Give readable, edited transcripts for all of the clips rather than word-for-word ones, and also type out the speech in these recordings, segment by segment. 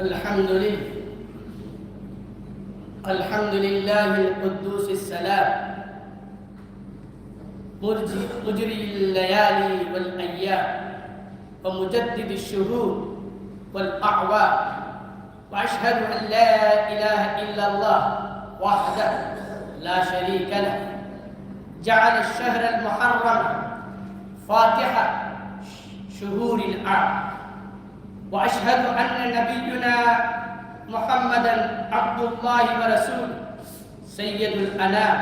الحمد لله القدوس السلام مجري الليالي والأيام ومجدد الشهور والأعوام، وأشهد أن لا إله إلا الله وحده لا شريك له جعل الشهر المحرم فاتحة شهور العام، وأشهد أن نبينا محمدا عبد الله ورسوله سيد الأنام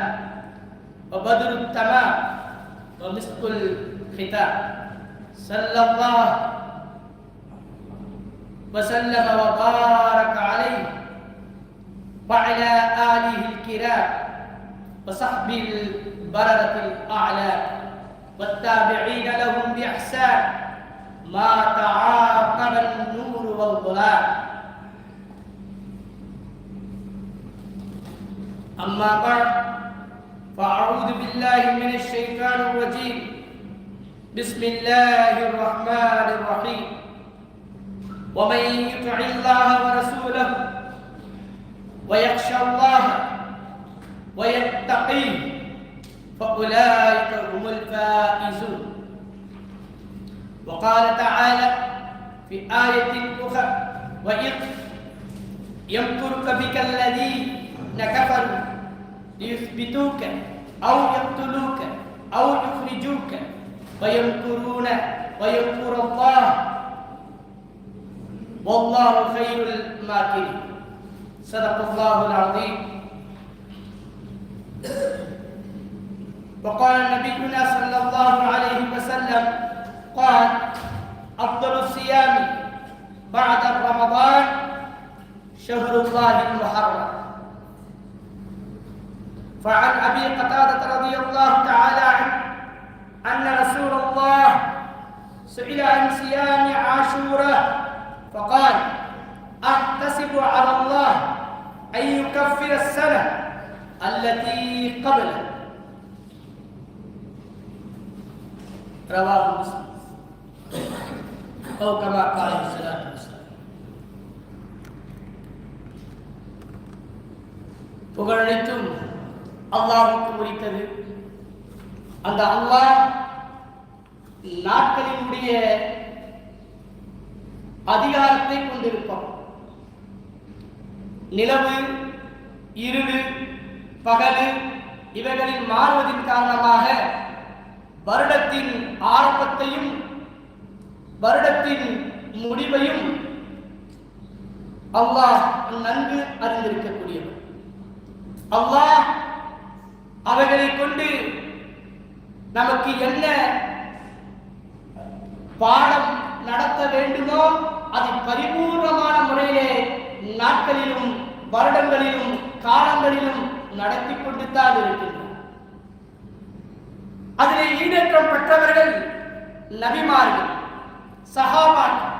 وبدر التمام ومسك الختام، صلى الله وسلم وبارك عليه وعلى آله الكرام وصحبه البررة الأعلام والتابعين لهم بإحسان ما تعاقب النور والظلام. أما بعد، فأعوذ بالله من الشيطان الرجيم. بسم الله الرحمن الرحيم. ومن يطع الله ورسوله ويخشى الله ويتقيه فأولئك هم الفائزون. وقال تعالى في آية أخرى: وإذ يمكرك بك الذين كفروا ليثبتوك أو يقتلوك أو يخرجوك ويمكرون ويمكر الله والله خير الماكرين. صدق الله العظيم. وقال نبينا صلى الله عليه وسلم قال: أفضل الصيام بعد رمضان شهر الله المحرم. فعن أبي قتادة رضي الله تعالى عنه أن رسول الله سئل عن صيام عاشوراء فقال: أحتسب على الله أن يكفر السنة التي قبله. رواه مسلم أو كما قال الصلاة والسلام. புகழனைத்தும் அல்லாஹ்வுக்கு உரித்தது. அந்த அல்லாஹ் நாட்களினுடைய அதிகாரத்தை கொண்டிருப்பான். நிலவு, இருளு, பகலு இவைகளில் மாறுவதின் காரணமாக வருடத்தின் ஆரம்பத்தையும் வருடத்தின் முடிவையும் அல்லாஹ் நன்கு அறிந்திருக்கக்கூடியவர். அல்லாஹ் அவைகளை கொண்டு நமக்கு என்ன பாடம் நடத்த வேண்டுமோ அதை பரிபூர்ணமான முறையிலே நாட்களிலும் வருடங்களிலும் காலங்களிலும் நடத்தி கொண்டு தான் இருக்கின்றனர். அதிலே ஈடேற்றம் பெற்றவர்கள் நபிமார்கள், சஹாபாக்கள்,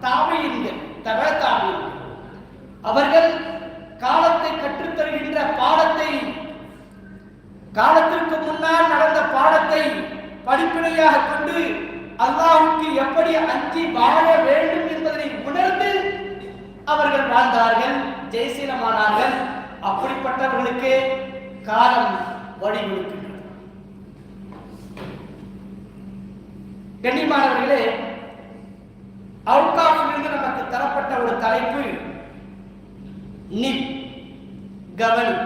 தாபீன்கள், தபஅ தாபீன்கள். அவர்கள் காலத்தை கற்றுத்தருகின்ற பாடத்தை, காலத்திற்கு முன்னால் நடந்த பாடத்தை படிப்பினையாக கொண்டு அல்லாஹ்வுக்கு எப்படி அஞ்சி வாழ வேண்டும் என்பதை உணர்ந்து அவர்கள் வாழ்ந்தார்கள், ஜெயசீலமானார்கள். அப்படிப்பட்டவர்களுக்கு காலம் வழிவகுக்கின்றது. கண்ணியமானவர்களே, அவுகாஃபிலிருந்து நமக்கு தரப்பட்ட ஒரு தலைப்பு நில் கவனி,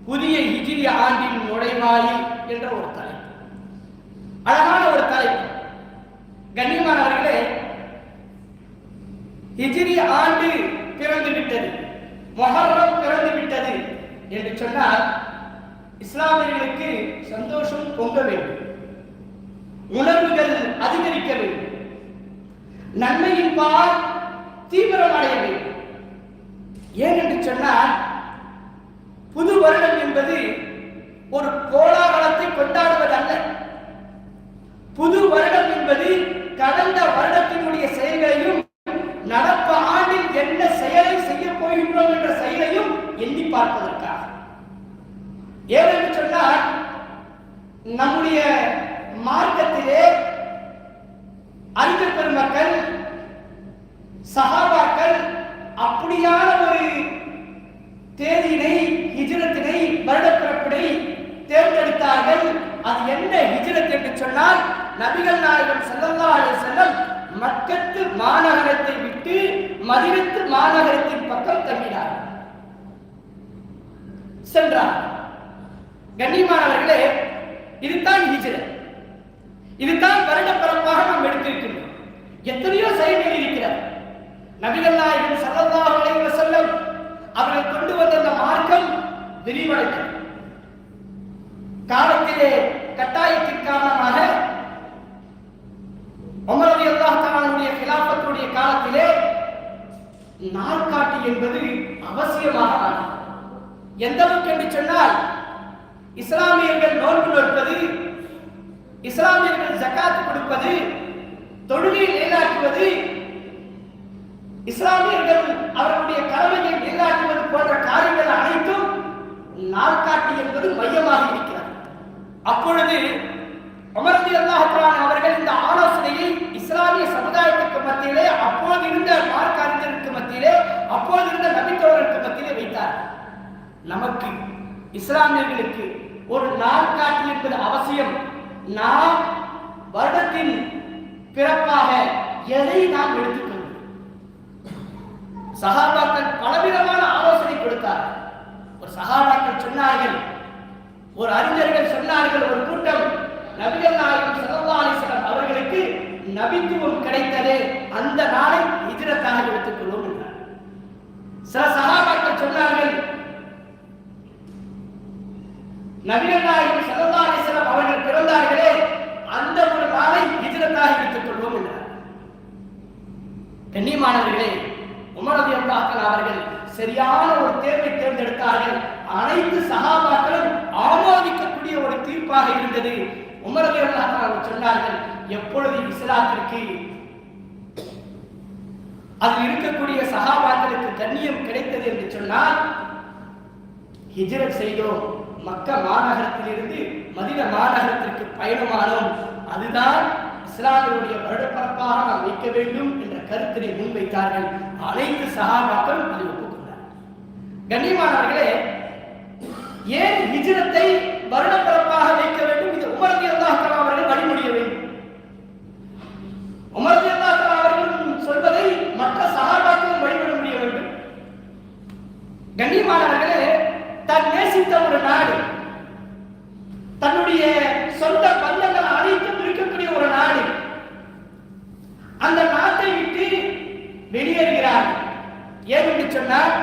புதிய ஹிஜ்ரி ஆண்டின் நுழைவாயில் என்ற ஒரு தலைப்பு. அழகான ஒரு தலைப்பு. கண்ணியமானவர்களே, ஹிஜ்ரி ஆண்டு பிறந்து விட்டது, முஹர்ரம் பிறந்து விட்டது என்று சொன்னால் இஸ்லாமியர்களுக்கு சந்தோஷம் பொங்க வேண்டும், உணர்வுகள் அதிகரிக்க வேண்டும், நன்மையின் பால் தீவிரமடைய வேண்டும். ஏன் என்று சொன்னால் புது வருடம் என்பது ஒரு கோலாகலத்தை கொண்டாடுவதல்ல. புது வருடம் என்பது கடந்த வருடத்தினுடைய செயல்களையும் நடப்பு ஆண்டில் என்ன செயலை செய்ய போகின்றோம் என்ற செயலையும் எண்ணி பார்ப்பதற்காக. ஏனென்று சொன்னால் நம்முடைய மார்க்கத்திலே அறிஞர் பெருமக்கள், சஹாபாக்கள் அப்படியான ஒரு தேதியினை, ஹிஜ்ரத்தினை, வருடப்பிறப்பினை தேர்ந்தெடுத்தார்கள். அது என்ன ஹிஜ்ரத் என்று சொன்னால், நபிகள் நாயகம் ஸல்லல்லாஹு அலைஹி வஸல்லம் மக்கத்து மாநகரத்தை விட்டு மதீனத்து மாநகரத்தின் பக்கம் தங்கினார், சென்றார். கண்ணியமானவர்களே, இதுதான் ஹிஜ்ரத், இதுதான் வருடப்பிறப்பாக நாம் எடுத்திருக்கிறோம். எத்தனையோ செயல்கள் இருக்கிறது. நபிகள் நாயகம் ஸல்லல்லாஹு அலைஹி வஸல்லம் அவர்கள் கொண்டு வந்த அந்த மார்க்கம் விரிவடைந்தது. காலத்திலே கட்டாயத்தின் காரணமாக உமர் ரலியல்லாஹு தஆலாவுடைய கிலாஃபத்துடைய காலத்திலே நாள்காட்டி என்பது அவசியமாக ஆனது. எந்த அளவுக்கு என்று சொன்னால், இஸ்லாமியர்கள் நோன்பு நோற்பது, இஸ்லாமியர்கள் ஜகாத் கொடுப்பது, தொழுகை நிலைநாட்டுவது, இஸ்லாமியர்கள் அவர்களுடைய கடமையை நிலைநாட்டுவது போன்ற காரியங்கள் அனைத்தும் நாள்காட்டி என்பது மையமாக இருக்கிறது. அப்பொழுது உமர் ரலியல்லாஹு தஆலா அவர்கள் இந்த ஆலோசனையை இஸ்லாமிய சமுதாயத்துக்கு மத்தியிலே, அப்போது இருந்த மார்க்க அறிஞருக்கு மத்தியிலே, அப்போது இருந்த நபித்தோழருக்கு மத்தியிலே வைத்தார். நமக்கு இஸ்லாமியர்களுக்கு ஒரு நாள்காட்டி என்பது அவசியம். நாம் வருடத்தின் பிறப்பாக எதை நாம் எடுத்துக்கொள்வோம்? சஹாபாக்கள் பலவிதமான ஆலோசனை கொடுத்தார்கள். ஒரு சஹாபாக்கள் சொன்னார்கள், ஒரு அறிஞர்கள் சொன்னார்கள், ஒரு கூட்டம் நபிகள் நாயகம் ஸல்லல்லாஹு அலைஹி வஸல்லம் அவர்களுக்கு நபித்துவம் கிடைத்ததே அந்த நாளை ஹிஜ்ரத்தாக எடுத்துக்கொள்வோம் என்றார். சில சஹாபாக்கள் சொன்னார்கள், நபிகள் நாயகம் ஸல்லல்லாஹு அலைஹி வஸல்லம் அவர்கள் பிறந்தார்களே அந்த ஒரு நாளை ஹிஜ்ரத்தாக எடுத்துக்கொள்வோம் என்றார். கண்ணியமானவர்களே, உமர் ரலியல்லாஹு தஆலா அவர்கள் சரியான ஒரு தேர்வை தேர்ந்தெடுத்தார்கள். அனைத்து சஹாபாக்களும் ஆமோதிக்கக்கூடிய ஒரு தீர்ப்பாக இருந்தது. உமர் ரலியல்லாஹு தஆலா சொன்னார்கள், எப்பொழுது இஸ்லாத்திற்கு அதில் இருக்கக்கூடிய சஹாபாக்களுக்கு கண்ணியம் கிடைத்தது என்று சொன்னால், ஹிஜ்ரத் செய்தோம், மக்கா மாநகரத்திலிருந்து மதீனா மாநகரத்திற்கு பயணமானோம், அதுதான் இஸ்லாமியருடைய வருடப்பிறப்பாக நாம் வைக்க வேண்டும் என்ற கருத்தினை முன்வைத்தார்கள். அனைத்து சஹாபாக்களும் அதை ஒப்புக்கொண்டார். கண்ணியமானவர்களே, ஏன் ஹிஜ்ரத்தை வருடப்பிறப்பாக வைக்க வேண்டும்? இது உமர் ரலியல்லாஹு தஆலா அவர்கள் வழிமொழிய வேண்டும். உமர் ரலியல்லாஹு தஆலா அவர்கள் சொல்வதை மற்ற சஹாபாக்களும் வழிமொழி முடிய வேண்டும். கண்ணியமானவர்களே, தான் நேசித்த ஒரு நாடு, தன்னுடைய சொந்த பந்தங்கள் அனைத்தும் இருக்கக்கூடிய ஒரு நாடு, அந்த நாட்டை விட்டு வெளியேறுகிறார். ஏன் என்று சொன்னால்,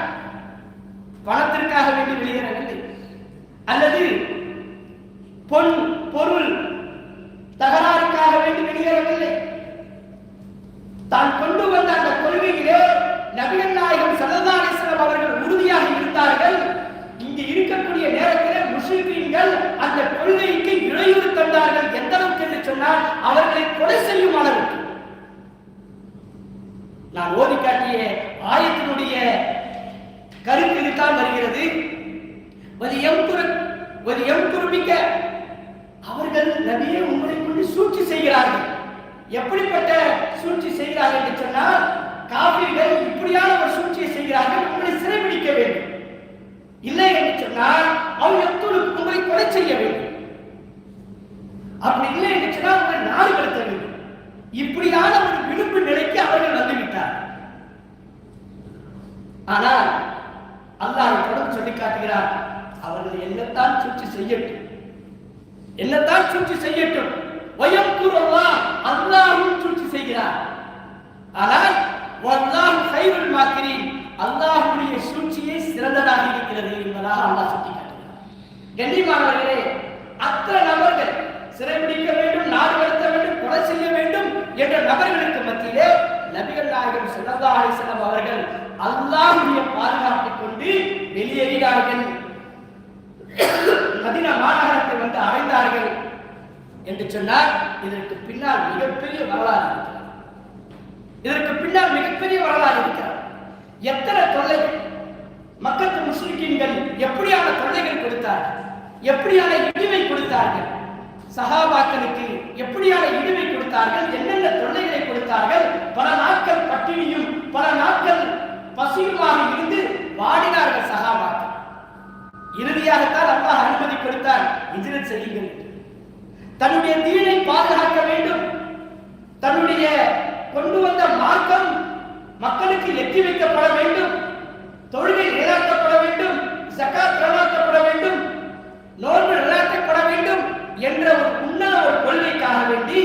பணத்திற்காக வேண்டி வெளியேறவில்லை, அல்லது பொன் பொருள் தகராறுக்காக வேண்டி வெளியேறவில்லை. தான் கொண்டு வந்த அந்த கொள்கையிலே நபிகள் நாயகம் ஸல்லல்லாஹு அலைஹி வஸல்லம் அவர்கள் உறுதியாக இருந்தார்கள். இங்கு இருக்கக்கூடிய நேரத்திலே முஸ்லிம்கள் அந்த கொள்கைக்கு இடையூறு தந்தார்கள். எந்த அளவுக்கு என்று சொன்னால், அவர்களை கொலை செய்யும் அளவுக்கு. நான் ஓதி காட்டிய ஆயத்தினுடைய கருத்து இதுதான் வருகிறது. அவர்கள் நபியை உங்களை கொண்டு சூழ்ச்சி செய்கிறார்கள். எப்படிப்பட்ட சூழ்ச்சி செய்கிறார்கள் என்று சொன்னால், காபிர்கள் இப்படியான ஒரு சூழ்ச்சியை செய்கிறார்கள், உங்களை சிறைபிடிக்க வேண்டும், இல்லை என்று சொன்னால் உங்களை கொலை செய்ய வேண்டும், அப்படி இல்லை என்று சொன்னால் உங்களை நாடு கடத்த வேண்டும். இப்படியான ஒரு விளிம்பு நிலைக்கு அவர்கள் வந்துவிட்டார். ஆனால் அல்லாஹ் தொடர்ந்து சொல்லி காட்டுகிறார், அவர்கள் என்னத்தான் சூழ்ச்சி செய்யட்டும், என்னத்தான் சூழ்ச்சி செய்யட்டும், வயம்குருல்லாஹ், அல்லாஹ்வும் சூழ்ச்சி செய்கிறார். ஆனால் வல்லாஹு கைருல் மாக்கிரீன், அல்லாஹ்வுடைய சூழ்ச்சியே சிறந்ததாக இருக்கிறது என்பதாக அல்லாஹ் சொல்லி காட்டுகிறார். கண்ணியமானவர்களே, அத்தனை நபர்கள் சிறைபிடிக்க வேண்டும், நாடு கடத்த வேண்டும், கொலை செய்ய வேண்டும் என்ற நபர்களுக்கு மத்தியிலே நபிகள் நாயகம் ஸல்லல்லாஹு அலைஹி வஸல்லம் அவர்கள் அல்லாஹ்வுடைய பாதுகாப்பை கொண்டு வெளியேறினார்கள். மதீனா மாநகரத்தை வந்து அடைந்தார்கள் என்று சொன்னால், இதற்கு பின்னால் மிகப்பெரிய வரலாறு இருக்கிறது. இதற்கு பின்னால் மிகப்பெரிய வரலாறு இருக்கிறது. எத்தனை தொல்லைகள் மக்களுக்கு முஸ்லிம்கள் எப்படியான தொல்லைகள் கொடுத்தார்கள், எப்படியான இழிவை கொடுத்தார்கள், சஹாபாக்களுக்கு எப்படியான இழிவை கொடுத்தார்கள், என்னென்ன தொல்லைகளை கொடுத்தார்கள். பல நாட்கள் பட்டினியும் பல நாட்கள் பசியும் ரீதியாகத்தான் அல்லாஹ் அனுமதி கொடுத்தார், ஹிஜ்ரத் செய்யுங்கள். தன்னுடைய தீனை பாதுகாக்க வேண்டும், தன்னுடைய கொண்டு வந்த மார்க்கம் மக்களுக்கு எட்டி வைக்கப்பட வேண்டும், தொழுகை நிலைநாட்டப்பட வேண்டும், ஜகாத் நிலைநாட்டப்பட வேண்டும், நோன்பு நிலைநாட்டப்பட வேண்டும் என்ற ஒரு உன்னத ஒரு கொள்கைக்காக வேண்டி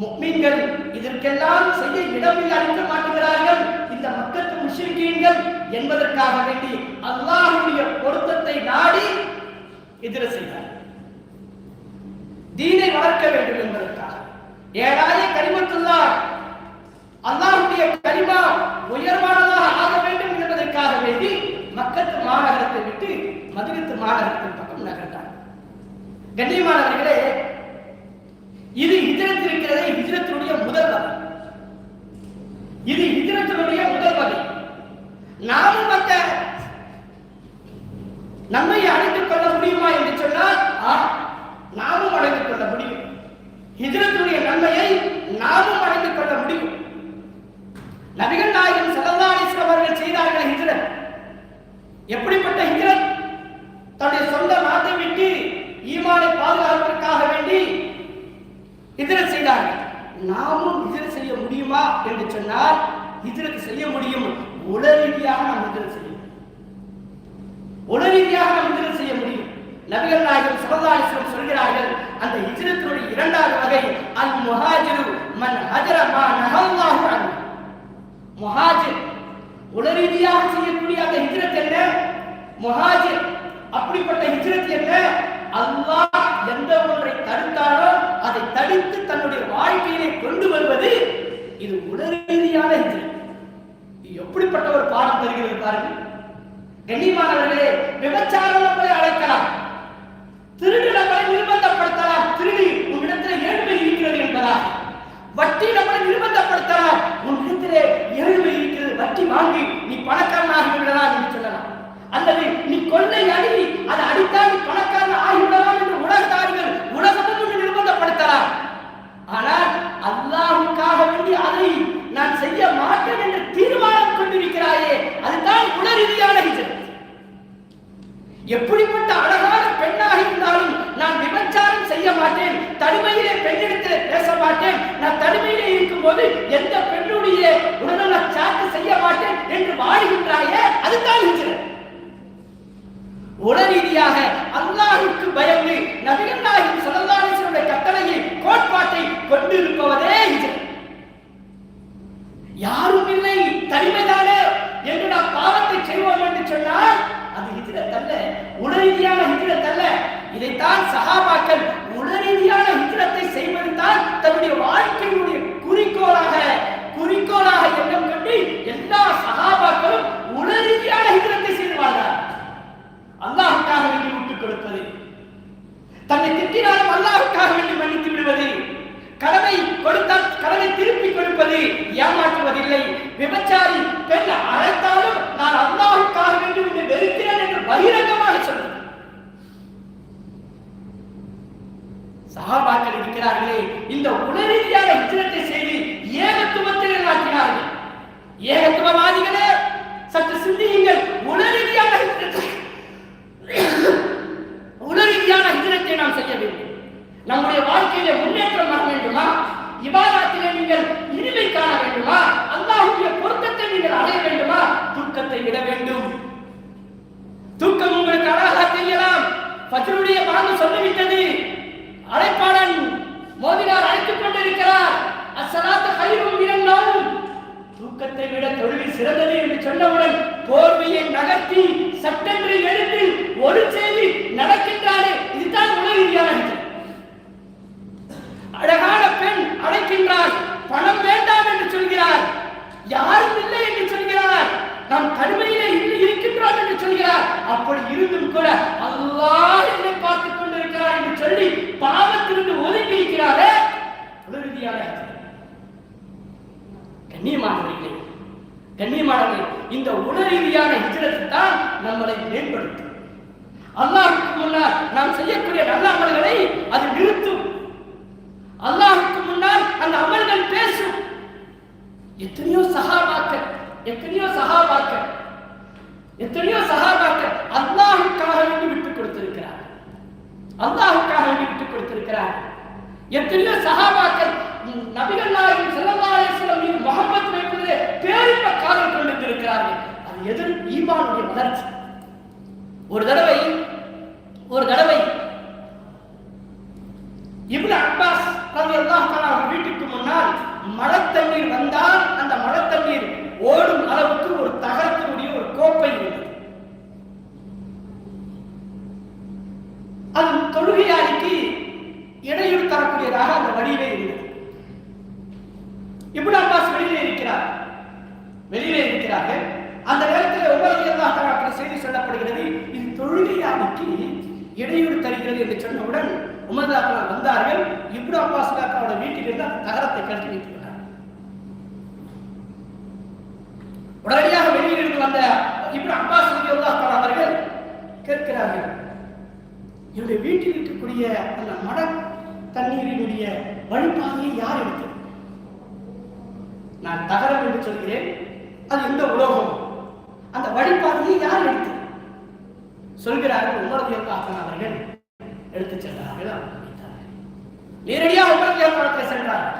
முஃமின்கள் இதற்கெல்லாம் செய்ய இடமில்லை அளிக்க மாட்டுகிறார்கள். இந்த மக்களுக்கு முஷ்ரிக்கீன்கள் என்பதற்காக வேண்டி அல்லாஹ்வுடைய பொருத்தத்தை நாடி ஹிஜ்ரத் செய்தார். தீனை வளர்க்க வேண்டும் என்பதற்காக. ஏழாய கலிமத்துல்லாஹ், அல்லாஹ்வுடைய கலிமா உயர்வானதாக ஆக வேண்டும் என்பதற்காக வேண்டி மக்கத்து மாநகரத்தை விட்டு மதீனத்து மாநகரத்தின் பக்கம் நகர்ந்தார். கண்ணியமானவர்களே, இது ஹிஜ்ரத் இருக்கிறதே, ஹிஜ்ரத்துடைய முதல் வகை. இது ஹிஜ்ரத்துடைய முதல் வகை. நாமும் அந்த நம்மை அடைந்துக் கொள்ள முடியுமா என்று சொன்னால் நாமும் அடைந்து கொள்ள முடியும். ஹிஜ்ரத்துடைய நன்மையை நாமும் அடைந்து கொள்ள முடியும். நபிகள் நாயகம் ஸல்லல்லாஹு அலைஹி வஸல்லம் அவர்கள் செய்தார்கள் ஹிஜ்ரத். எப்படிப்பட்ட ஹிஜ்ரத்? தன்னுடைய சொந்த நாட்டை விட்டு ஈமானை பாதுகாப்பதற்காக வேண்டி ஹிஜ்ரத் செய்தார்கள். நாமும் ஹிஜ்ரத் செய்ய முடியுமா என்று சொன்னால் ஹிஜ்ரத் செய்ய முடியும். உடனடியாக நாம் ஹிஜ்ரத் செய்ய முடியும். உடனடியாக நாம் ஹிஜ்ரத் செய்ய முடியும். நபிகள் நாயகம் ஸல்லல்லாஹு அலைஹி வஸல்லம் சொல்கிறார்கள், அந்த ஹிஜ்ரத்துடைய இரண்டாவது வகை அல் முஹாஜிரு மன் ஹஜர மா நஹல்லாஹு அன்ஹு. முஹாஜிர் உடனடியாக செய்யக்கூடிய அந்த ஹிஜ்ரத் என்ன? முஹாஜிர். அப்படிப்பட்ட ஹிஜ்ரத் என்ன? அல்லாஹ் எந்த ஒன்றை தடுத்தாலோ அதை தடுத்து தன்னுடைய வாழ்க்கையிலே கொண்டு வருவது, இது உடனடியான ஹிஜ்ரத். எப்படிப்பட்ட ஒரு பாடம் தருகிறது பாருங்கள். கண்ணியமானவர்களே, விபச்சாரம் நம்மளை அழைக்கலாம், திருடு நம்மளை நிர்பந்தப்படுத்தலாம், திருடி உன்னிடத்தில் ஏழ்மை இருக்கிறது என்பதாக. வட்டி நம்மளை நிர்பந்தப்படுத்தலாம், உன்னிடத்திலே ஏழ்மை இருக்கிறது, வட்டி வாங்கி நீ பணக்காரனாகி விடலாம் என்று சொல்லலாம். அல்லது நீ கொள்ளை அடி, அதை அடித்தால் நீ பணக்காரன் ஆகிவிடலாம் என்று உலகத்தார்கள் உலகமும் நிர்பந்தப்படுத்தலாம். ஆனால் அல்லாஹ்வுக்காக வேண்டி அதை நான் செய்ய மாட்டேன் என்று தீர்மானம் கொண்டிருக்கிறாயே, அதுதான் உளரீதியான ஹிஜ்ரத். எப்படிப்பட்ட அழகான பெண்ணாக இருந்தாலும் நான் விபச்சாரம் செய்ய மாட்டேன், தனிமையிலே பெண்ணிடத்திலே பேச மாட்டேன், நான் தனிமையிலே இருக்கும் போது எந்த பெண்ணுடைய உடனே நான் சாட்டு செய்ய மாட்டேன் என்று வாழுகின்றாயே, அதுதான் ஹிஜ்ரத். உடனடியாக அல்லாஹ்வுக்கு பயந்து நபிகள் நாயகம் ஸல்லல்லாஹு அலைஹி வஸல்லம் கட்டளையை கோட்பாட்டை கொண்டிருப்பதே ஹிஜ்ரத். யாரும் இல்லை, தனிமைதானே என்று நாம் பாவத்தை செய்வோம் என்று சொன்னால் அது ஹிஜ்ரத் அல்ல, உடனடியான ஹிஜ்ரத் அல்ல. இதைத்தான் சஹாபாக்கள் உடனடியான ஹிஜ்ரத்தை செய்வதுதான் தன்னுடைய வாழ்க்கையினுடைய குறிக்கோளாக எண்ணம் கொண்டு எல்லா சஹாபாக்களும் உடனடியான ஹிஜ்ரத்தை செய்வார்கள். அல்லாஹ்வுக்காக வேண்டி விட்டுக் கொடுப்பது, தன்னை திட்டினாலும் அல்லாஹ்வுக்காக வேண்டி மன்னித்து விடுவது, கடமை கொடுத்தால் கடனை திருப்பி கொடுப்பது, ஏமாற்றுவதில்லை. விபச்சாரி பெண் அழைத்தாலும் நான் அல்லாஹ்வுக்காக வேண்டி உன்னை வெறுக்கிறேன் என்று பகிரங்கமாக சொல்வது. சஹாபாக்கள் இருக்கிறார்களே, இந்த உடனடியாக ஹிஜ்ரத்தை செய்து ஏகத்துவத்தை நிலைநாட்டினார்கள். ஏகத்துவவாதிகளே, சற்று சிந்தியுங்கள். உடனடியான ஹிஜ்ரத்தை நாம் செய்ய வேண்டும். நம்முடைய வாழ்க்கையிலே முன்னேற்றம் வர வேண்டுமா? இபாதத்திலே நீங்கள் இனிமை காண வேண்டுமா? அல்லாஹ்வுடைய பொருத்தத்தை நீங்கள் அடைய வேண்டுமா? தூக்கத்தை விட வேண்டும். தூக்கம் உங்களுக்கு அழகாக தெரியலாம். ஃபஜ்ருடைய பாங்கு சொல்லிவிட்டது. அழைப்பாளன் மோதினார் அழைத்துக் கொண்டிருக்கிறார். அஸ்ஸலாத்து கைரும் மினன் நௌம். தூக்கத்தை விட தொழுகை சிறந்தது என்று சொன்னவுடன் போர்வையை நகர்த்தி சட்டென்று எழுந்து ஒரு செய்தி நடக்கின்றாரே, இதுதான் உலகியான ஹிஜ்ரத். அழகான பெண் அழைக்கின்றார், பணம் வேண்டாம் என்று சொல்கிறார், யாரும் இல்லை என்று சொல்கிறார், நாம் தனிமையிலே இருக்கின்றோம் என்று சொல்கிறார். அப்படி இருந்தும் கூட அல்லாஹ் என்னை பார்த்துக் கொண்டிருக்கிறார் என்று சொல்லி பாவத்திலிருந்து ஒதுங்கி இருக்கிறாரே, உலகியான கண்ணியமானவர்களே, இந்த உலரீதியான ஹிஜ்ரத் தான் நம்மளை மேம்படுத்தும். அல்லாஹ்வுக்கு முன்னால் நாம் செய்யக்கூடிய நல்ல அமல்களை அது நிறுத்தும். அல்லாஹ்வுக்கு முன்னால் அந்த அமல்கள் பேசும். எத்தனையோ சஹாபாக்கள் எத்தனையோ சஹாபாக்கள் அல்லாஹ்வுக்காக வேண்டி விட்டுக் கொடுத்திருக்கிறார். அல்லாஹ்வுக்காக வேண்டி விட்டுக் கொடுத்திருக்கிறார். எத்தனையோ சஹாபாக்கள் நபிகள் நாயகம் ஸல்லல்லாஹு அலைஹி வஸல்லம் மீது முஹப்பத் வைப்பதிலே பேரின்ப காதல் கொண்டிருக்கிறார்கள். அது எதிர் ஈமானுடைய வளர்ச்சி. ஒரு தடவை இப்னு அப்பாஸ் ரலியல்லாஹு தஆலா வீட்டுக்கு முன்னால் மழை தண்ணீர் வந்தால் அந்த மழை தண்ணீர் ஓடும் அளவுக்கு ஒரு தகரத்தினுடைய ஒரு கோப்பை இருந்தது. அது தொழுகையாளிக்கு இடையூறு தரக்கூடியதாக அந்த வழியிலே இருந்தது. இப்னு அப்பாஸ் வெளியிலே இருக்கிறார்கள். அந்த நேரத்தில் உமர் ரலியல்லாஹு தஆலா செய்தி சொல்லப்படுகிறது, இது தொழுகையாளிக்கு இடையூறு தருகிறது என்று சொன்னவுடன் உமர் ரலியல்லாஹு தஆலா வந்தார்கள். இப்னு அப்பாஸ் ரலியல்லாஹு வீட்டிலிருந்து அந்த தகரத்தை கழட்டி வைத்துள்ளார். உடனடியாக வெளியிலிருந்து வந்த இப்னு அப்பாஸ் ரலியல்லாஹு தஆலா அவர்கள் கேட்கிறார்கள், என்னுடைய வீட்டில் இருக்கக்கூடிய அந்த மழை தண்ணீரினுடைய வழிபாதையை யார் எடுத்தது? நான் தகரம் என்று சொல்கிறேன், அது எந்த உலோகம்? அந்த வழிபாதையை யார் எடுத்தது? சொல்கிறார்கள், உமர் ரலியல்லாஹு தஆலா அவர்கள் எடுத்துச் சென்றார்கள். நேரடியாக உமர் ரலியல்லாஹு தஆலா சென்றார்கள்.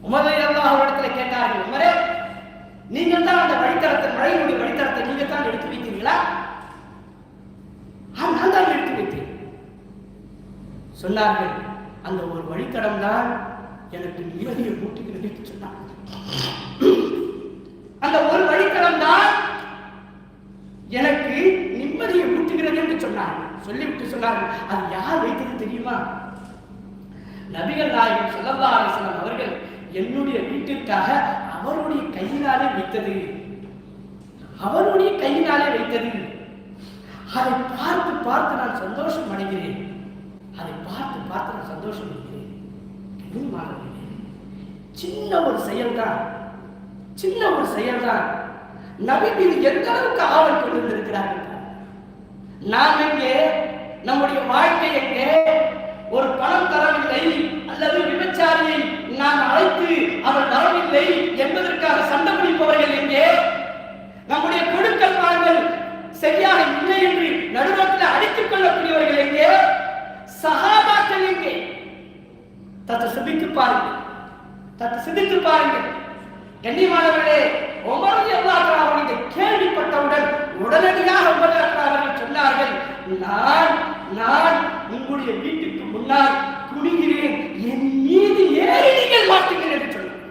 உமர் ரலியல்லாஹு இடத்துல கேட்டார்கள், உமரே, நீங்கள் தான் அந்த வழித்தடத்தை, மழையினுடைய வழித்தடத்தை நீங்கள் தான் எடுத்து வைத்தீர்களா? நான் தான் எடுத்து வைத்தேன். சொன்னார்கள், அந்த ஒரு வழித்தடம் தான் எனக்கு நிம்மதியை ஊட்டுகிறது என்று சொன்னார். அந்த ஒரு வழித்தடம் தான் எனக்கு நிம்மதியை ஊட்டுகிறது என்று சொன்னார்கள். சொல்லிவிட்டு சொன்னார்கள், அது யார் வைத்தது தெரியுமா? நபிகள் நாயகம் ஸல்லல்லாஹு அலைஹி வஸல்லம் அவர்கள் என்னுடைய வீட்டிற்காக அவருடைய கையினாலே வைத்தது. அவருடைய கையினாலே வைத்தது. அதை பார்த்து பார்த்து நான் சந்தோஷம் அடைகிறேன். அதை பார்த்து பார்த்து நான் சந்தோஷம் அடைகிறேன். சின்ன ஒரு செயல்தான் நபி மீது எந்த அளவுக்கு ஆவல் கொண்டிருக்கிறார்கள். நாம் எங்கே, நம்முடைய வாழ்க்கை எங்கே? ஒரு பணம் தரவில்லை அல்லது விபச்சாரியை நான் அழைத்து அவள் வரவில்லை என்பதற்காக சண்டை பிடிப்பவர்கள் எங்கே? நம்முடைய கொடுக்கல் வாங்கல் சரியாக இல்லை என்று நடுரோட்டில் அடித்துக் கொள்ளக்கூடியவர்கள் எங்கே? சஹாபாக்கள் எங்கே? சற்று சிந்தித்து பாருங்கள். கண்ணியமானவர்களே, உமர் ரலியல்லாஹு தஆலா அவர்கள் கேள்விப்பட்டவுடன் உடனடியாக உமர் ரலியல்லாஹு தஆலா அவர்கள் சொன்னார்கள், நான் உங்களுடைய வீட்டுக்கு முன்னால் குனிகிறேன், என் மீது ஏறி நீங்கள் மாட்டீர்கள் என்று சொன்னார்.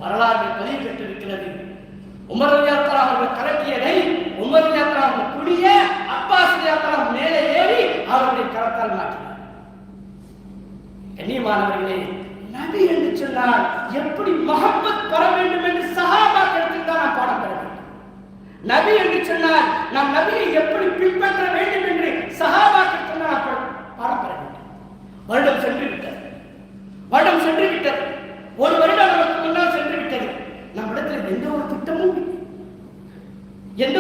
வரலாறு பதிவு பெற்றிருக்கிறது. உமர் ரலியல்லாஹு தஆலா அவர்கள் கரட்டியதை உமர் ரலியல்லாஹு தஆலா அவர்கள் குனிய, அப்பாஸ் ரலியல்லாஹு தஆலா மேலே ஏறி அவருடைய கரத்தால் மாற்றினார். கண்ணியமானவர்களே, நபி என்று சொன்னால் எப்படி முஹப்பத் பெற வேண்டும் என்று சஹாபாக்களிடத்தில் தான் நாம் பாடம் பெற வேண்டும். நபி என்று சொன்னால் நாம் நபியை எப்படி பின்பற்ற வேண்டும் என்று சஹாபாக்களிடத்தில் நாம் பாடம் பெற வேண்டும். வருடம் சென்று விட்டது. ஒரு வருடம் நமக்கு முன்னால் சென்று விட்டது. நம்மிடத்தில் எந்த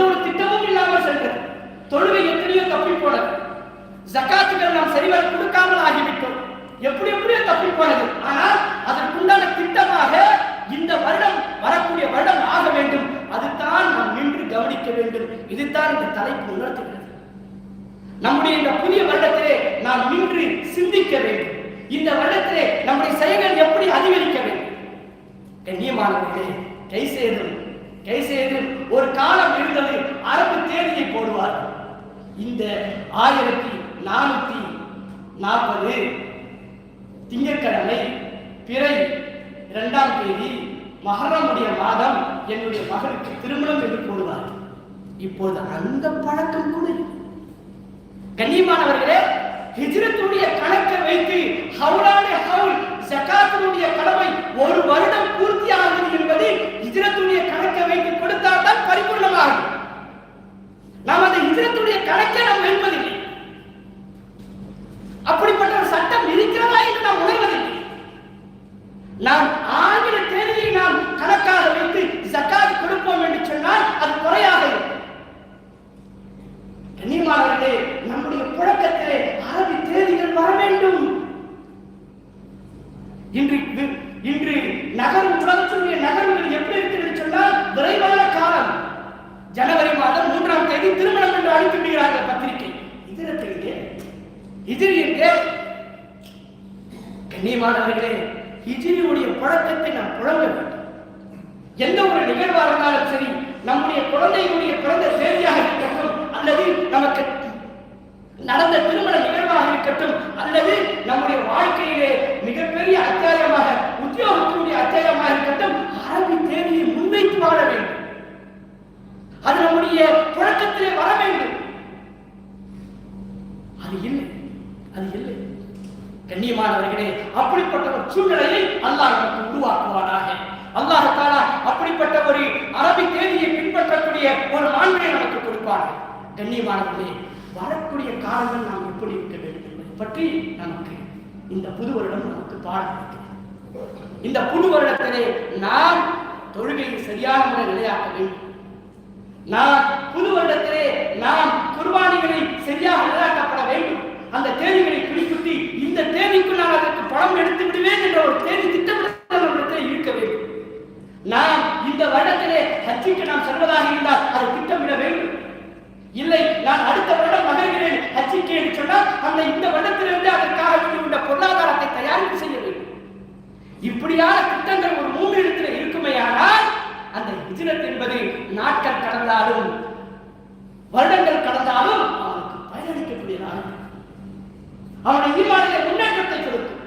ஒரு திட்டமும் இல்லாமல் சென்றது. தொழுகை எத்தனையோ தப்பி போனது. ஜகாத்துகள் நாம் சரிவர கொடுக்காமல் ஆகிவிட்டோம். எப்படியோ தப்பி போனது. ஆனால் அதற்குண்டான திட்டமாக இந்த வருடம், வரக்கூடிய வருடம் ஆக வேண்டும். அதுதான் நாம் நின்று கவனிக்க வேண்டும். இதுதான் இந்த தலைப்பு உணர்த்துகிறது. நம்முடைய இந்த புதிய வருடத்திலே நாம் நின்று சிந்திக்க வேண்டும். இந்த வருடத்திலே நம்முடைய செயல்கள் எப்படி அதிகரிக்க வேண்டும். கண்ணியமானவர்களே, கை செய்து ஒரு காலம் இருந்தது. அரபு தேதியை போடுவார்கள். இந்த 1440 திங்கட்கிழமை பிறை 2ஆம் தேதி மஹரமுடைய மாதம் என்னுடைய மகளுக்கு திருமணம் என்று போடுவார்கள். இப்போது அந்த பழக்கம் கூட கண்ணியமானவர்களே, ஹிஜ்ரத்துடைய கணக்கை வைத்து ஹவுலானே ஹவுல் ஜகாத்துடைய கடமை ஒரு வருடம் பூர்த்தி ஆகுது என்பது ஹிஜ்ரத்துடைய கணக்கை வைத்து கொடுத்தால் தான் பரிபூர்ணமாகும். நாம் அந்த ஹிஜ்ரத்துடைய கணக்கை நாம் வைப்பதில்லை. அப்படிப்பட்ட ஒரு சட்டம் இருக்கிறதா என்று நாம் உணர்வதில்லை. நாம் ஆங்கில தேதியை நாம் கணக்காக வைத்து ஜகாத் கொடுப்போம் என்று சொன்னால் அது குறையாக இருக்கும். கண்ணியமானவர்களே, நம்முடைய புழக்கத்திலே அரபி தேதிகள் வர வேண்டும். இன்று நகரும் உலகத்தினுடைய நகரங்கள் எப்படி கண்ணியமானவர்களே, ஹிஜ்ரியுடைய பழக்கத்தை நாம் புழங்க வேண்டும். எந்த ஒரு நிகழ்வாக இருந்தாலும் சரி, நம்முடைய குழந்தைகளுடைய பிறந்த தேதியாக இருக்கட்டும், அல்லது நமக்கு நடந்த திருமண நிகழ்வாக இருக்கட்டும், அல்லது நம்முடைய வாழ்க்கையிலே மிகப்பெரிய அத்தியாயமாக உத்தியோகத்தினுடைய அத்தியாயமாக இருக்கட்டும், அரபி தேதியை முன்வைத்து வாழ வேண்டும். அது நம்முடைய புழக்கத்திலே வர வேண்டும். அது இல்லை. கண்ணியமானவர்களே, அப்படிப்பட்ட ஒரு சூழ்நிலையை அல்லாஹ் நமக்கு உருவாக்குவானாக. அல்லாஹ் தஆலா அப்படிப்பட்ட ஒரு அரபி தேதியை பின்பற்றக்கூடிய ஒரு மாண்பை நமக்கு கொடுப்பார்கள். கண்ணியமானவர்களே, வரக்கூடிய காலங்கள் நாம் எப்படி இருக்க வேண்டும் என்பதை பற்றி நமக்கு இந்த புது வருடம் நமக்கு பாடம் இருக்கிறது. இந்த புது வருடத்திலே நாம் தொழுகையை சரியான முறை நிலையாக்க வேண்டும். நாம் புது வருடத்திலே நாம் குர்பானிகளை சரியாக நிலையாக்கப்பட வேண்டும். அந்த தேதிகளை குறிப்பிட்டு இந்த தேதிக்கு நான் அதற்கு பணம் எடுத்து விடுவேன் என்ற ஒரு தேதி திட்டமிடத்தில் இருக்க வேண்டும். நாம் இந்த வருடத்திலே ஹஜ்ஜுக்கு நாம் செல்வதாக இருந்தால் அதை திட்டமிட வேண்டும். இல்லை, நான் அடுத்த வருடம் மகிழ்கிறேன் ஹஜ்ஜுக்கு என்று சொன்னால் அந்த இந்த வருடத்திலிருந்து அதற்காக உள்ள பொருளாதாரத்தை தயாரிப்பு செய்ய வேண்டும். இப்படியான திட்டங்கள் ஒரு மூமிடத்தில் இருக்குமையானால் அந்த ஹிஜ்ரத் என்பது நாட்கள் கடந்தாலும் வருடங்கள் கடந்தாலும் அவனுக்கு பயனளிக்கக்கூடியதாக அவனுடைய ஈமானிலே முன்னேற்றத்தை கொடுக்கும்.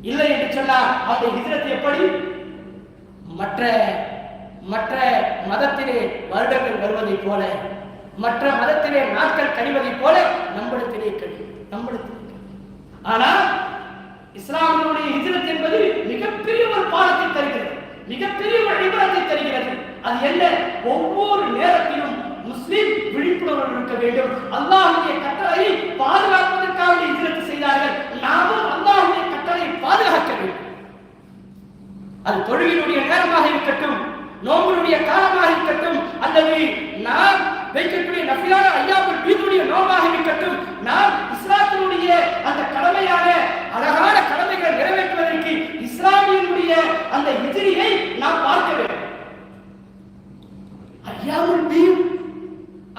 இல்லை என்று சொன்னால் அவருடைய ஹிஜ்ரத் எப்படி மற்ற மதத்திலே வருடங்கள் வருவதை போல, மற்ற மதத்திலே நாட்கள் கழிவதை போல நம்மிடத்திலே கழியும். ஆனால் இஸ்லாமினுடைய ஹிஜ்ரத் என்பது மிகப்பெரிய ஒரு பாடத்தை தருகிறது, மிகப்பெரிய ஒரு இபாதத்தை தருகிறது. அது என்ன? ஒவ்வொரு நேரத்திலும் முஸ்லிம் விழிப்புணர்வு இருக்க வேண்டும். அல்லாஹ்வுடைய கட்டளையை பாதுகாப்பதற்காக ஹிஜ்ரத் செய்தார்கள். நாமும் அல்லாஹ்வுடைய கட்டளையை பாதுகாக்க வேண்டும். அது தொழுகையினுடைய நேரமாக இருக்கட்டும், நோம்பினுடைய காலமாக இருக்கட்டும், அல்லது நாம் வைக்கக்கூடிய நஃபிலான ஐயாவுல் பீதுடைய நோம்பாக இருக்கட்டும், நாம் இஸ்லாத்தினுடைய அந்த கடமையான அழகான கடமைகளை நிறைவேற்றுவதற்கு இஸ்லாமியனுடைய அந்த ஹிஜ்ரியை நாம் பார்க்க வேண்டும். ஐயாவுல் பீத்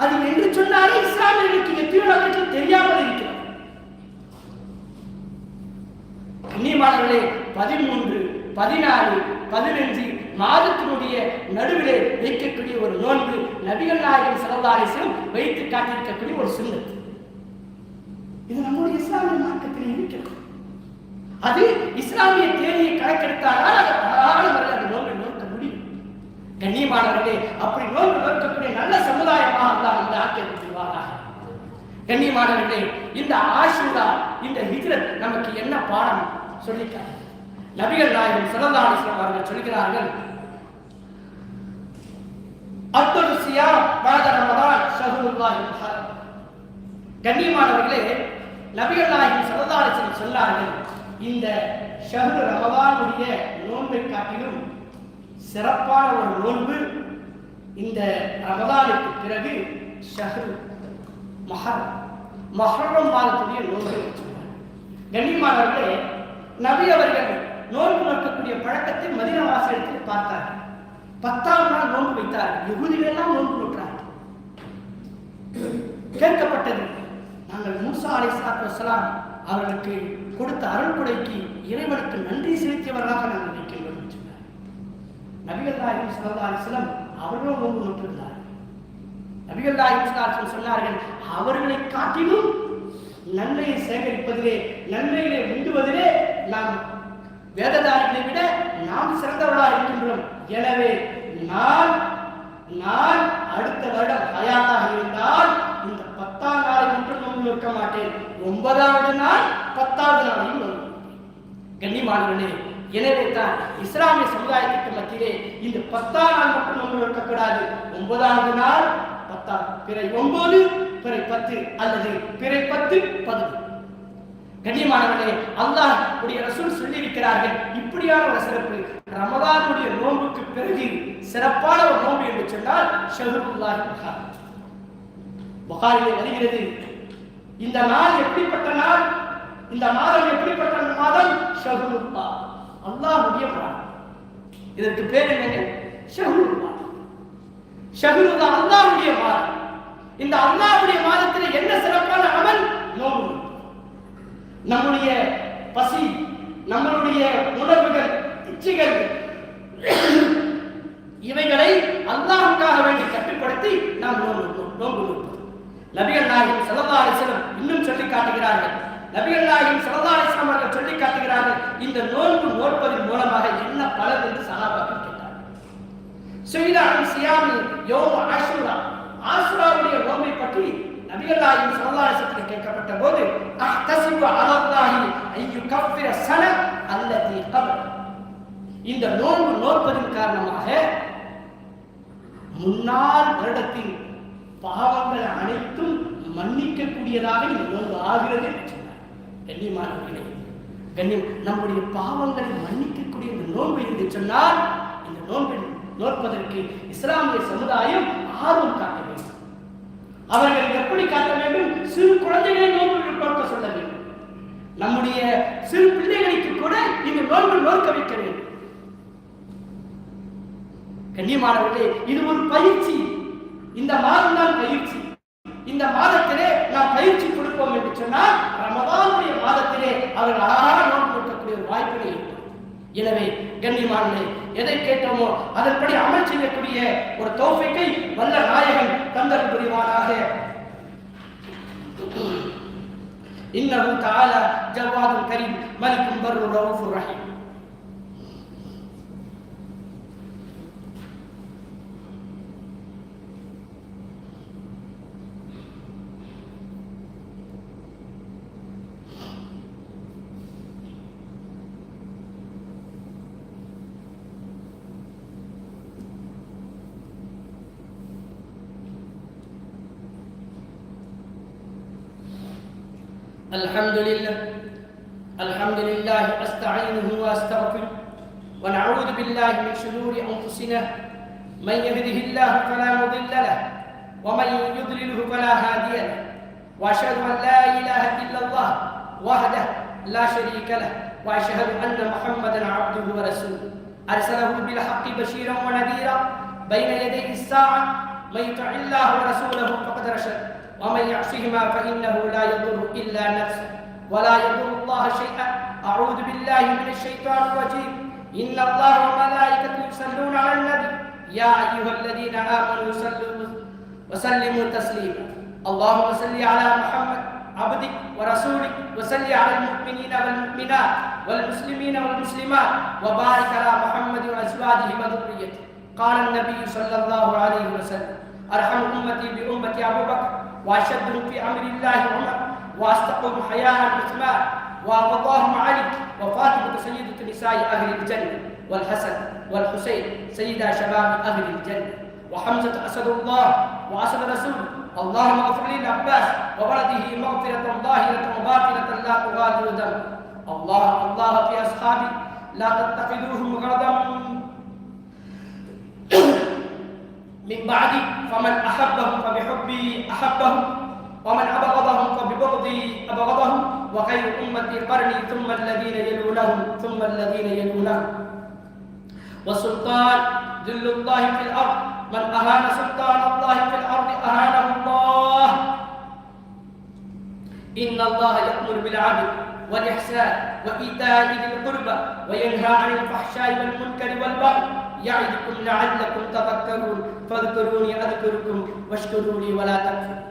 அது என்று சொன்னாலே இஸ்லாமியர்களுக்கு எத்தனை தெரியாமல் இருக்கிறது. கண்ணியமானவர்களே, 13, 14, 15 மாதத்தினுடைய நடுவிலே வைக்கக்கூடிய ஒரு நோன்பு நபிகள் நாயகம் ஸல்லல்லாஹு அலைஹி வஸல்லம் வைத்து காட்டியிருக்கக்கூடிய ஒரு சுன்னத். இது நம்முடைய இஸ்லாமிய மார்க்கத்தில் இருக்கிறது. அது இஸ்லாமிய தேதியை கணக்கெடுத்தால் அது அழகான முறையில் அந்த நோன்பை நோக்க முடியும். கண்ணியமானவர்களே, அப்படி நோன்பு நோக்கக்கூடிய நல்ல சமுதாயமாக அல்லாஹ் நம்மை ஆக்கிரமிப்பாராக. கண்ணியமானவர்களே, இந்த ஆஷூரா, இந்த ஹிஜ்ரத் நமக்கு என்ன பாடம் சொல்லிக்காரு? நபிகள் நாயகம் ஸல்லல்லாஹு அலைஹி வஸல்லம் அவர்கள் சொல்கிறார்கள், அஃதலு ஸியாம் பஅத ரமதான் ஷஹ்ருல்லாஹில் முஹர்ரம். கண்ணியமானவர்களே, நபிகள் நாயகம் ஸல்லல்லாஹு அலைஹி வஸல்லம் சொன்னார்கள், இந்த ஷஹ்ரு ரமதானுடைய நோன்பை காட்டிலும் சிறப்பான ஒரு நோன்பு இந்த ரமதானுக்கு பிறகு ஷஹ்ரு முஹர்ரம் மாதத்துடைய நோன்பை சொன்னார். கண்ணியமானவர்களே, நபி அவர்கள் நோன்பு நோக்கக்கூடிய பழக்கத்தை மதீனா வாசலில் பார்த்தார்கள். 10ஆம் நாள் நோன்பு வைத்தார்கள். யஹூதிகள் எல்லாம் நோன்பு நோற்றார்கள். கேட்கப்பட்டது, நாங்கள் மூசா அலைஹிஸ்ஸலாத்து வஸ்ஸலாம் அவர்களுக்கு கொடுத்த அருள்கொடைக்கு இறைவனுக்கு நன்றி செலுத்தியவர்களாக நாங்கள் இருக்கின்றோம் என்று சொன்னார். நபிகள் நாயகம் ஸல்லல்லாஹு அலைஹி வஸல்லம் அவர்களும் நோன்பு நோற்றிருந்தார்கள். நபிகள் நாயகம் ஸல்லல்லாஹு அலைஹி வஸல்லம் சொன்னார்கள், அவர்களை காட்டிலும் நன்மையை சேகரிப்பதிலே, நன்மையிலே உண்டுவதிலே நாம் வேததாரிகளை விட நாம் சிறந்தவர்களாக இருக்கின்றோம். எனவே நான் அடுத்த வருடம் ஹயாத்தாக இருந்தால் இந்த 10ஆம் நாளை மட்டும் நோன்பு நோக்க மாட்டேன், 9வது நாள் 10வது நாளையும் நோன்பு. கண்ணியமானவர்களே, எனவே தான் இஸ்லாமிய சமுதாயத்துக்கு மத்தியிலே இந்த 10ஆம் நாள் மட்டும் நோன்பு நோக்கக்கூடாது. 9வது நாள் 10, பிறை 9, பிறை 10 அல்லது பிறை 10, 11. கண்ணியமானவர்களே, அல்லாஹ் உடைய ரசூல் சொல்லி இருக்கிறார்கள், இப்படியான ஒரு சிறப்பு ரமதானுடைய நோன்புக்கு பிறகு சிறப்பான ஒரு நோன்பு என்று சொன்னால் ஷஹ்ருல்லாஹில் முஹர்ரம். புகாரிலே வருகிறது, இந்த நாள் எப்படிப்பட்ட நாள், இந்த மாதம் எப்படிப்பட்ட மாதம்? ஷஹ்ருல்லாஹ், அல்லாஹ்வுடைய மாதம். இதற்கு பேர் என்னங்க? ஷஹ்ருல்லாஹ். ஷஹ்ருல்லாஹ் அல்லாஹ்வுடைய மாதம். இந்த அல்லாஹ்வுடைய மாதத்தில் என்ன சிறப்பான அமல்? நோன்பு. நம்முடைய பசி, விரும்பக்கூடிய உணர்வுகள், இச்சைகள், இவைகளை அல்லாஹ்வுக்காக வேண்டி கட்டுப்படுத்தி நாம் நோன்பு நோற்பது. நபிகள் நாயகம் ஸல்லல்லாஹு அலைஹி வஸல்லம் இன்னும் சொல்லி காட்டுகிறார்கள். நபிகள் நாயகம் ஸல்லல்லாஹு அலைஹி வஸல்லம் அவர்கள் சொல்லி காட்டுகிறார்கள், இந்த நோன்பு நோற்பதன் மூலமாக என்ன பலன் என்று சஹாபாக்கள் கேட்டார்கள். சுயிலான் சியாமி யௌம ஆஷுரா, ஆஷுராவுடைய நோன்பை பற்றி நபிகள் நாயகம் ஸல்லல்லாஹு அலைஹி வஸல்லம் கேட்கப்பட்ட போது, அஹ்தஸிபு அலல்லாஹி ஐயு கஃபிர ஸன அல்லதி கபல், இந்த நோன்பு நோற்பதன் காரணமாக முன்னாள் வருடத்தின் பாவங்கள் அனைத்தும் மன்னிக்கக்கூடியதாக இந்த நோன்பு ஆகிறது என்று சொன்னார். கண்ணியமானவர்களே, நம்முடைய பாவங்களை மன்னிக்கக்கூடிய இந்த நோன்பு என்று சொன்னால், இந்த நோன்பை நோற்பதற்கு இஸ்லாமிய சமுதாயம் ஆர்வம் காட்ட வேண்டும். அவர்கள் எப்படி காட்ட வேண்டும்? சிறு குழந்தைகளை நோன்பு நோக்க சொல்ல வேண்டும். நம்முடைய சிறு பிள்ளைகளுக்கு கூட இந்த நோன்பு நோக்க வைக்க வேண்டும். கண்ணியமானவர்களே, இது ஒரு பயிற்சி. இந்த மாதம் தான் பயிற்சி. இந்த மாதத்திலே நாம் பயிற்சி கொடுப்போம் என்று சொன்னால், ரமதானுடைய மாதத்திலே அவர்கள் அழகாக நோன்பு நோக்கக்கூடிய ஒரு வாய்ப்பினை ஏற்படும். எனவே கண்ணியமானவர்களே, எதை கேட்டோமோ அதன்படி அமல் செய்யக்கூடிய ஒரு தௌஃபீக்கை வல்ல நாயகன் தந்தல் புரிவானாக. இன்னஹு தஆலா ஜவாதுல் கரீம் மலிக்கும் பர்ரு ரவுஃபுர் ரஹீம். الحمد لله أستعينه وأستغفره ونعوذ بالله من شرور أنفسنا من يهده الله فلا مضل له ومن يضلله فلا هادي له وأشهد أن لا إله إلا الله وحده لا شريك له وأشهد أن محمدا عبده ورسوله أرسله بالحق بشيرا ونذيرا بين يدي الساعة من يطع الله ورسوله فقد رشد ومن يعصهما فإنه لا يضر إلا نفسه ولا يضر الله شيئا. أعوذ بالله من الشيطان الرجيم. إن الله وملائكته يصلون على النبي يا أيها الذين آمنوا صلوا وسلموا تسليما. اللهم صل على محمد عبدك ورسولك وصل على المؤمنين والمؤمنات والمسلمين والمسلمات وبارك على محمد وأزواجه وذريته. قال النبي صلى الله عليه وسلم أرحم أمتي بأمتي أبو بكر وأشدهم في أمر الله عمر وأصدقهم حياء عثمان وأقضاهم علي وفاطمة سيدة نساء أهل الجنة والحسن والحسين سيدا شباب أهل الجنة وحمزة أسد الله وأسد رسوله. اللهم اغفر للعباس وولده مغفرة ظاهرة وباطنة لا تغادر ذنب. الله في أصحابي لا تتخذوهم غرضا من بعدي فمن أحبهم فبحبي أحبهم ومن أبغضهم فببغضي أبغضهم وخير أمتي قرني ثم الذين يلونهم ثم الذين يلونهم. والسلطان ذل الله في الأرض من أهان سلطان الله في الأرض أهانه الله. إن الله يأمر بالعدل والإحسان وإيتاء ذي القربى وينهى عن الفحشاء والمنكر والبغي يعظكم لعلكم تذكرون. فاذكروني أذكركم واشكروا لي ولا تكفرون.